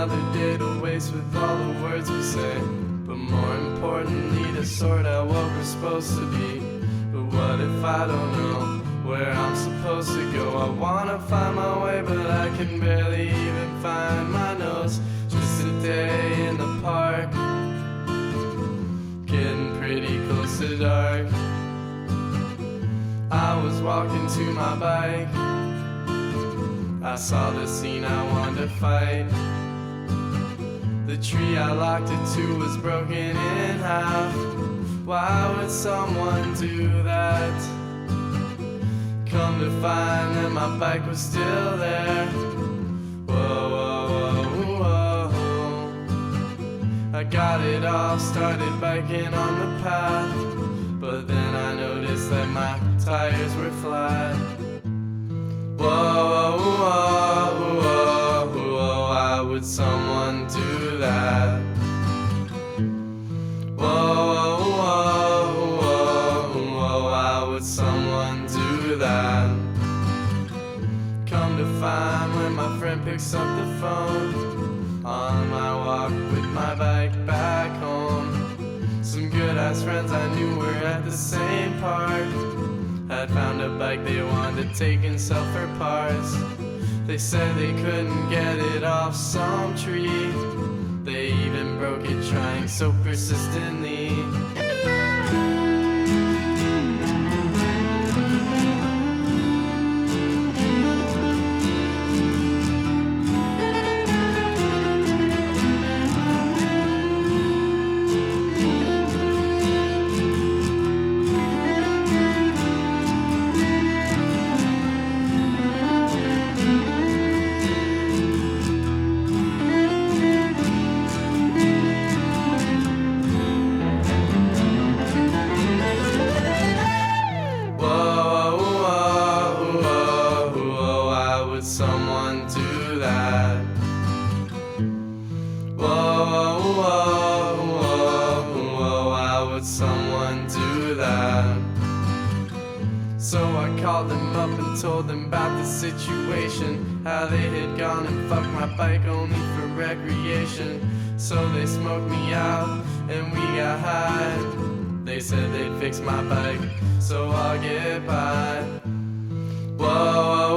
another day to waste with all the words we say, but more importantly to sort out what we're supposed to be. But what if I don't know where I'm supposed to go? I wanna find my way, but I can barely even find my nose. Just a day in the park, getting pretty close to dark. I was walking to my bike, I saw the scene I wanted to fight. The tree I locked it to was broken in half. Why would someone do that? Come to find that my bike was still there. Whoa, whoa, whoa, whoa. I got it off, started biking on the path, but then I noticed that my tires were flat. Whoa, whoa, whoa, whoa, why would someone do that? Whoa, whoa, whoa, whoa, why would someone do that? Come to find when my friend picks up the phone, on my walk with my bike back home. Some good-ass friends I knew were at the same park, had found a bike they wanted to take and sell for parts. They said they couldn't get it off some tree. They even broke it trying so persistently. Someone do that? Whoa, whoa, whoa, whoa, why would someone do that? So I called them up and told them about the situation, how they had gone and fucked my bike only for recreation. So they smoked me out and we got high. They said they'd fix my bike so I'll get by. Whoa,